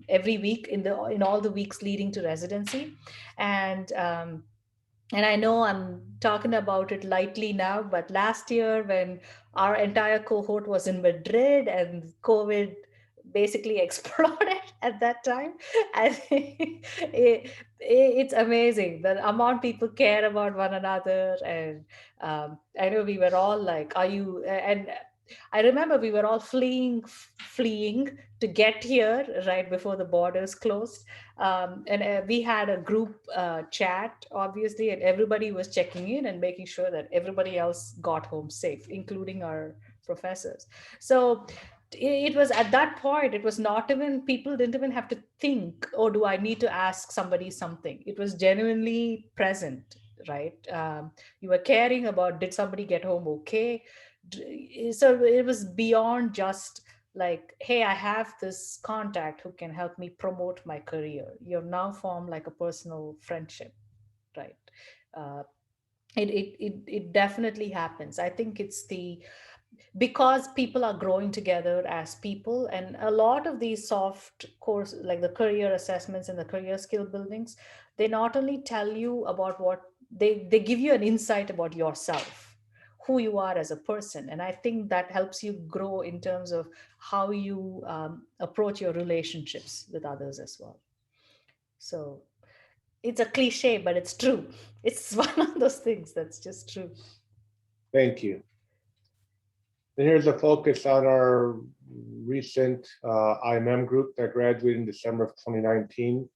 every week in all the weeks leading to residency. And I know I'm talking about it lightly now, but last year when our entire cohort was in Madrid and COVID basically exploded at that time, I think it's amazing the amount people care about one another. And I know we were all like, are you, and I remember we were all fleeing to get here right before the borders closed. And we had a group chat, obviously, and everybody was checking in and making sure that everybody else got home safe, including our professors. So it was at that point, it was not even, people didn't even have to think, oh, do I need to ask somebody something? It was genuinely present right? You were caring about, did somebody get home okay? So it was beyond just like, hey, I have this contact who can help me promote my career. You've now formed like a personal friendship, right? uh, it definitely happens. I think it's the, because people are growing together as people, and a lot of these soft course like the career assessments and the career skill buildings, they not only tell you about what they give you an insight about yourself, who you are as a person. And I think that helps you grow in terms of how you approach your relationships with others as well. So it's a cliche, but it's true. It's one of those things that's just true. Thank you. And here's a focus on our recent IMM group that graduated in December of 2019.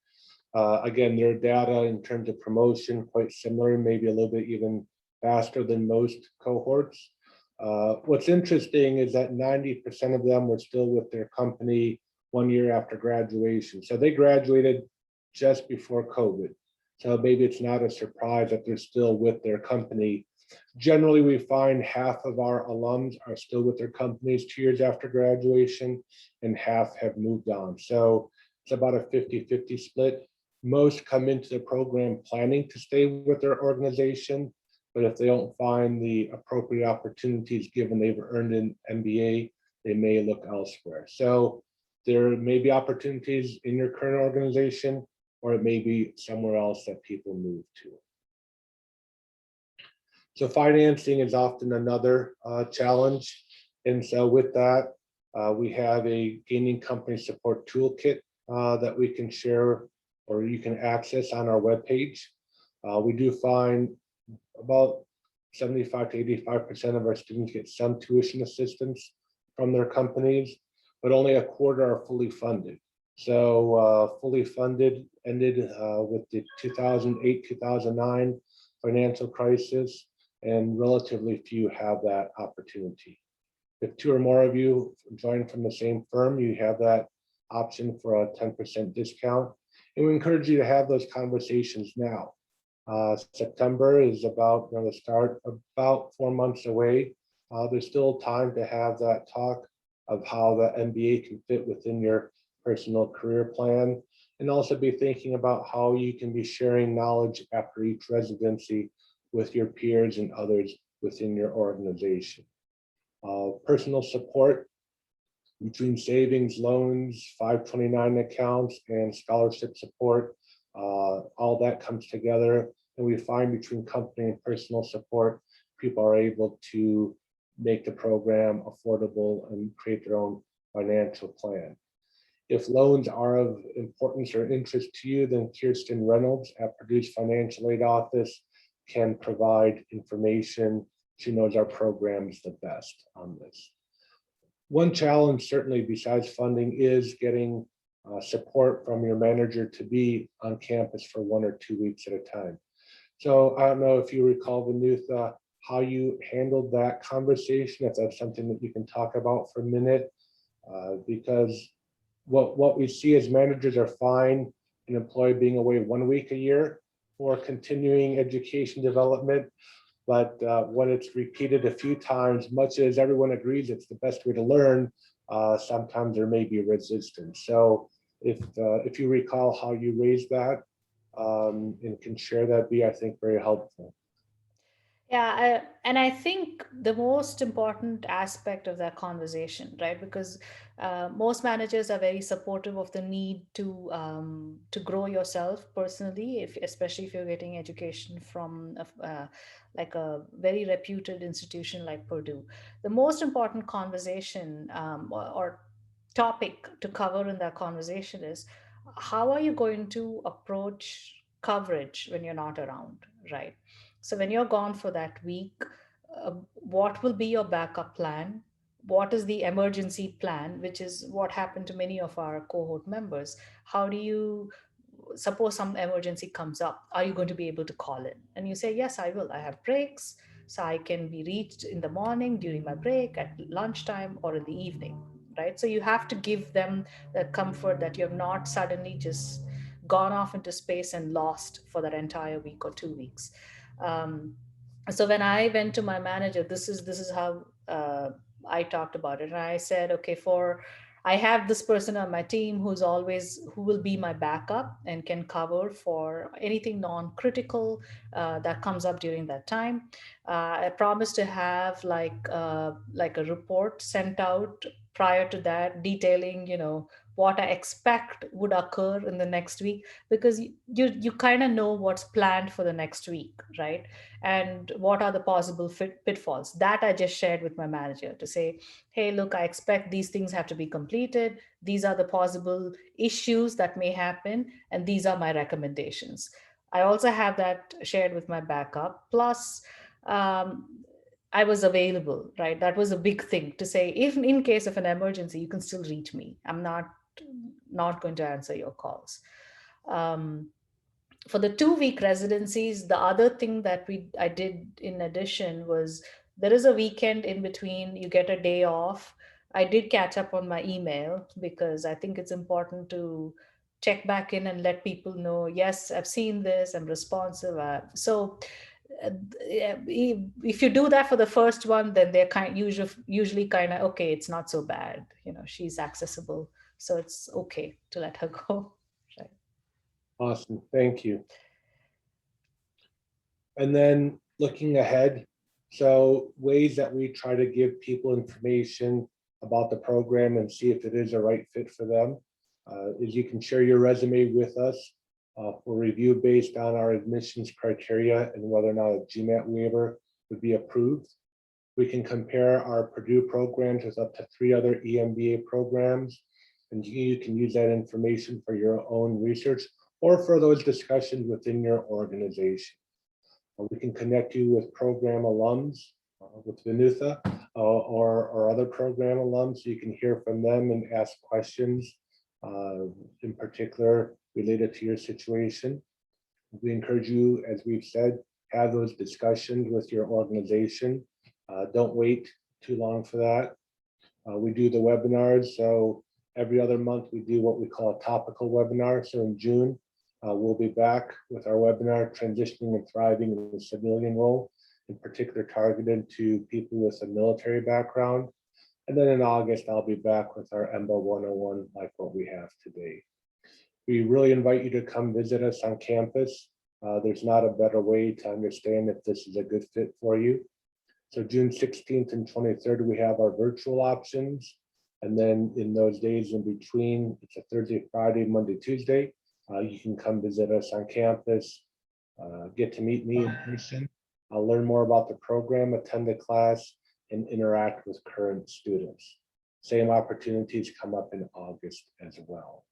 Again, their data in terms of promotion, quite similar, maybe a little bit even faster than most cohorts. What's interesting is that 90% of them were still with their company 1 year after graduation. So they graduated just before COVID. So maybe it's not a surprise that they're still with their company. Generally, we find half of our alums are still with their companies 2 years after graduation, and half have moved on. So it's about a 50-50 split. Most come into the program planning to stay with their organization, but if they don't find the appropriate opportunities given they've earned an MBA, they may look elsewhere. So there may be opportunities in your current organization, or it may be somewhere else that people move to. So financing is often another challenge. And so with that, we have a gaining company support toolkit that we can share or you can access on our webpage. We do find about 75 to 85% of our students get some tuition assistance from their companies, but only a quarter are fully funded. So fully funded ended with the 2008-2009 financial crisis, and relatively few have that opportunity. If 2 or more of you join from the same firm, you have that option for a 10% discount. And we encourage you to have those conversations now. September is about the start, about 4 months away. There's still time to have that talk of how the MBA can fit within your personal career plan, and also be thinking about how you can be sharing knowledge after each residency with your peers and others within your organization. Personal support between savings, loans, 529 accounts, and scholarship support, all that comes together. And we find between company and personal support, people are able to make the program affordable and create their own financial plan. If loans are of importance or interest to you, then Kirsten Reynolds at Purdue's Financial Aid Office can provide information. She knows our programs the best on this. One challenge, certainly besides funding, is getting support from your manager to be on campus for 1 or 2 weeks at a time. So I don't know if you recall, Vinutha, how you handled that conversation, if that's something that you can talk about for a minute, because what we see as managers are fine an employee being away 1 week a year for continuing education development. But when it's repeated a few times, much as everyone agrees it's the best way to learn, sometimes there may be resistance. So if you recall how you raised that and can share that, be, I think, very helpful. Yeah, and I think the most important aspect of that conversation, right? Because most managers are very supportive of the need to grow yourself personally, especially if you're getting education from like a very reputed institution like Purdue. The most important conversation or topic to cover in that conversation is, how are you going to approach coverage when you're not around, right? So when you're gone for that week, what will be your backup plan? What is the emergency plan, which is what happened to many of our cohort members? How do you, suppose some emergency comes up, are you going to be able to call in? And you say, yes, I will. I have breaks, so I can be reached in the morning, during my break, at lunchtime, or in the evening, right? So you have to give them the comfort that you're not suddenly just gone off into space and lost for that entire week or 2 weeks. So when I went to my manager, this is how I talked about it, and I said, okay, I have this person on my team who will be my backup and can cover for anything non-critical that comes up during that time. I promised to have like a report sent out prior to that, detailing, what I expect would occur in the next week, because you kind of know what's planned for the next week, right? And what are the possible pitfalls that I just shared with my manager to say, hey, look, I expect these things have to be completed. These are the possible issues that may happen, and these are my recommendations. I also have that shared with my backup. Plus, I was available, right? That was a big thing to say, even in case of an emergency, you can still reach me. I'm not going to answer your calls. Um, for the 2 week residencies, the other thing that I did in addition was, there is a weekend in between, you get a day off. I did catch up on my email because I think it's important to check back in and let people know, yes, I've seen this, I'm responsive. If you do that for the first one, then they're usually kind of, okay, it's not so bad, she's accessible, so it's okay to let her go. Right. Awesome, thank you. And then looking ahead, so ways that we try to give people information about the program and see if it is a right fit for them is you can share your resume with us for review based on our admissions criteria and whether or not a GMAT waiver would be approved. We can compare our Purdue programs with up to 3 other EMBA programs, and you can use that information for your own research or for those discussions within your organization. We can connect you with program alums, with Vinutha, or other program alums, so you can hear from them and ask questions in particular related to your situation. We encourage you, as we've said, have those discussions with your organization. Don't wait too long for that. We do the webinars, so every other month we do what we call a topical webinar. So in June, we'll be back with our webinar, Transitioning and Thriving in the Civilian Role, in particular targeted to people with a military background. And then in August, I'll be back with our Emba 101, like what we have today. We really invite you to come visit us on campus. There's not a better way to understand if this is a good fit for you. So June 16th and 23rd, we have our virtual options. And then in those days in between, it's a Thursday, Friday, Monday, Tuesday. You can come visit us on campus, get to meet me in person. I'll learn more about the program, attend the class, and interact with current students. Same opportunities come up in August as well.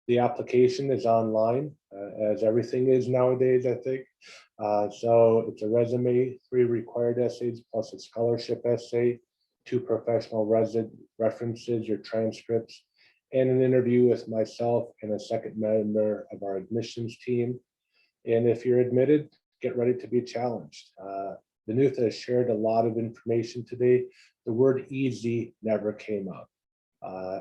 The application is online, as everything is nowadays, I think. So it's a resume, 3 required essays, plus a scholarship essay, 2 professional references, your transcripts, and an interview with myself and a second member of our admissions team. And if you're admitted, get ready to be challenged. Vinutha has shared a lot of information today. The word easy never came up,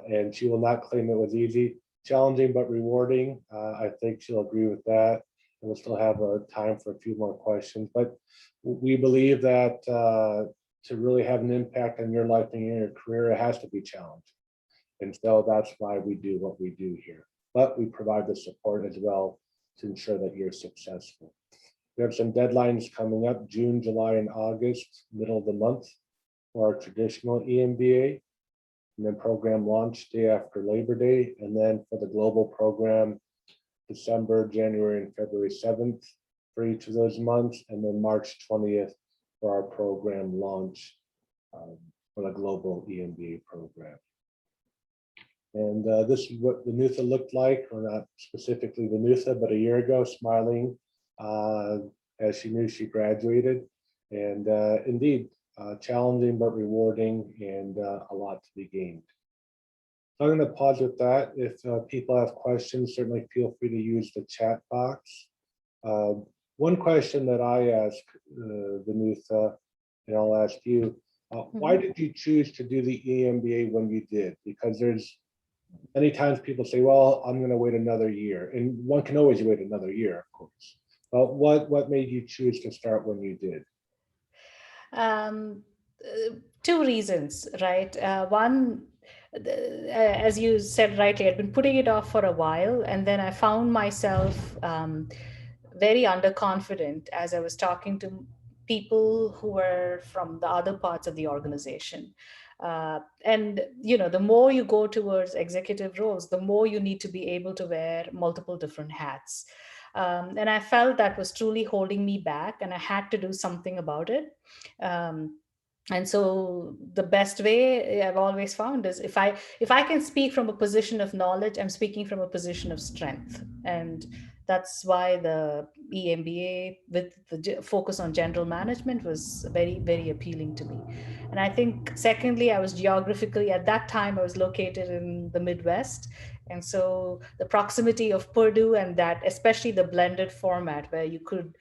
and she will not claim it was easy. Challenging but rewarding. I think she'll agree with that. And we'll still have time for a few more questions, but we believe that to really have an impact on your life and your career, it has to be challenging. And so that's why we do what we do here. But we provide the support as well to ensure that you're successful. We have some deadlines coming up, June, July, and August, middle of the month, for our traditional EMBA. And then program launch day after Labor Day. And then for the global program, December, January, and February 7th for each of those months. And then March 20th for our program launch for the global EMBA program. And this is what Vinutha looked like, or not specifically Vinutha, but a year ago, smiling as she knew she graduated. And indeed, challenging but rewarding, and a lot to be gained. So I'm going to pause with that. If people have questions, certainly feel free to use the chat box. One question that I ask Vinutha, and I'll ask you, why did you choose to do the EMBA when you did? Because there's Many times people say, well, I'm going to wait another year. And one can always wait another year, of course. But what made you choose to start when you did? Um, Two reasons, right? One, as you said rightly, I'd been putting it off for a while, and then I found myself very underconfident as I was talking to people who were from the other parts of the organization. And the more you go towards executive roles, the more you need to be able to wear multiple different hats. And I felt that was truly holding me back, and I had to do something about it. Um, and so the best way I've always found is if I can speak from a position of knowledge, I'm speaking from a position of strength. And that's why the EMBA with the focus on general management was very, very appealing to me. And I think secondly, I was geographically at that time I was located in the Midwest. And so the proximity of Purdue, and that especially the blended format where you could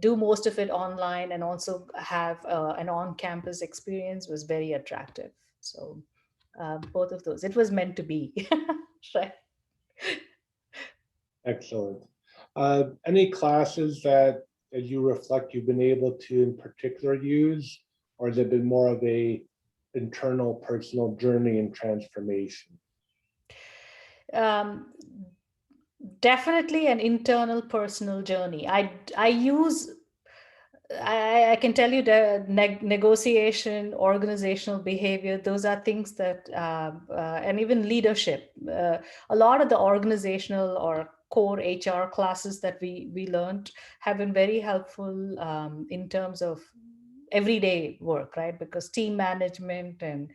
do most of it online and also have an on-campus experience, was very attractive. So both of those, it was meant to be. Right. Excellent. Any classes that, as you reflect, you've been able to in particular use, or has it been more of a internal personal journey and transformation? um, Definitely an internal personal journey. I use I can tell you the negotiation, organizational behavior, those are things that, and even leadership. A lot of the organizational or core HR classes that we learned have been very helpful in terms of everyday work, right? Because team management and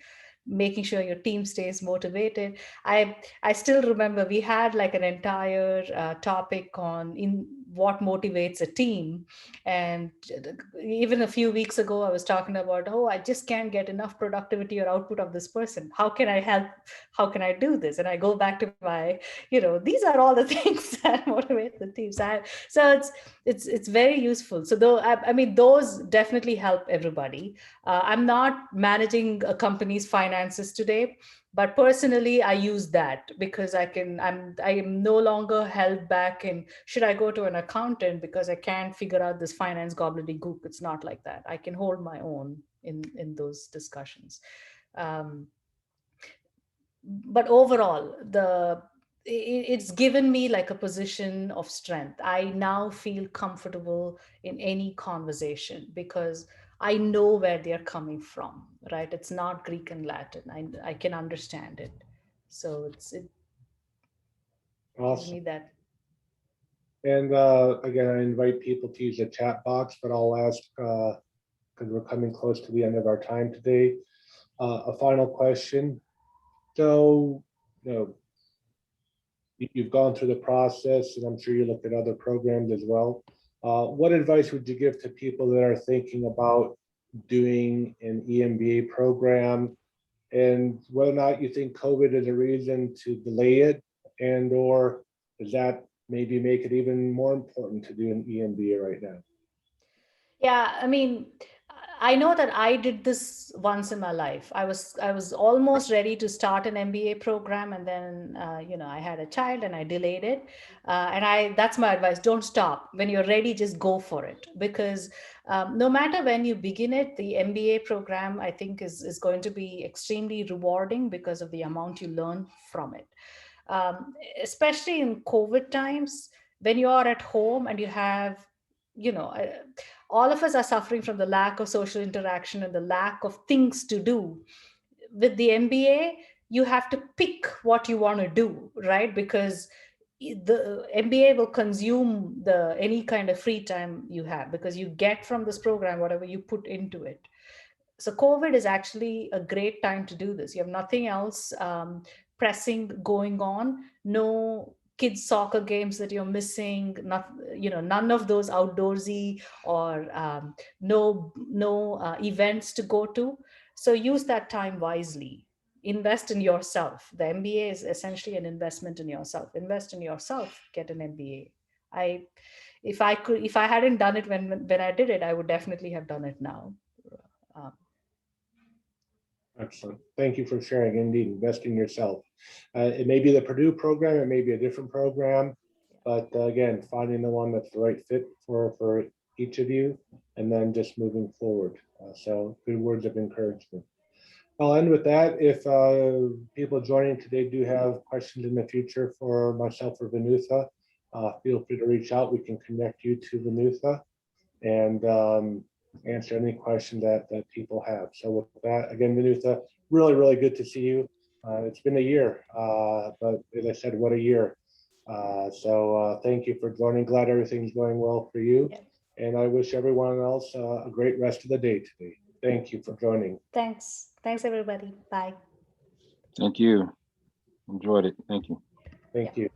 making sure your team stays motivated. I still remember we had like an entire topic on in what motivates a team. And even a few weeks ago I was talking about, oh, I just can't get enough productivity or output of this person. How can I help? How can I do this? And I go back to my, these are all the things that motivate the teams. So it's very useful. So though I mean those definitely help everybody. I'm not managing a company's finances today, but personally I use that because I am no longer held back in should I go to an accountant because I can't figure out this finance gobbledygook. It's not like that. I can hold my own in those discussions. um, but overall it's given me like a position of strength. I now feel comfortable in any conversation because I know where they're coming from, right? It's not Greek and Latin. I can understand it. So it gives Awesome. me that. And again, I invite people to use the chat box, but I'll ask, because we're coming close to the end of our time today, a final question. So, you know, you've gone through the process, and I'm sure you looked at other programs as well. What advice would you give to people that are thinking about doing an EMBA program, and whether or not you think COVID is a reason to delay it, and or does that maybe make it even more important to do an EMBA right now? Yeah, I mean, I know that I did this once in my life. I was almost ready to start an MBA program, and then I had a child and I delayed it. And I that's my advice: don't stop. When you're ready, just go for it. Because no matter when you begin it, the MBA program I think is going to be extremely rewarding because of the amount you learn from it. Especially in COVID times, when you are at home and you have, you know, uh, all of us are suffering from the lack of social interaction and the lack of things to do. With the MBA, you have to pick what you want to do, right? Because the MBA will consume the any kind of free time you have because you get from this program whatever you put into it. So COVID is actually a great time to do this. You have nothing else pressing going on, no kids soccer games that you're missing, not, none of those outdoorsy or no events to go to. So use that time wisely. Invest in yourself. The MBA is essentially an investment in yourself. Invest in yourself, get an MBA. I if I hadn't done it when I did it, I would definitely have done it now. um, Excellent. Thank you for sharing. Indeed, invest in yourself. It may be the Purdue program, it may be a different program, but again, finding the one that's the right fit for each of you, and then just moving forward. So good words of encouragement. I'll end with that. If people joining today do have questions in the future for myself or Vinutha, feel free to reach out. We can connect you to Vinutha and answer any question that people have. So with that, again, Vinutha, really, really good to see you. It's been a year, but as I said, what a year. So thank you for joining. Glad everything's going well for you. Yeah. And I wish everyone else a great rest of the day today. Thank you for joining. Thanks. Thanks, everybody. Bye. Thank you. Enjoyed it. Thank you. Thank you.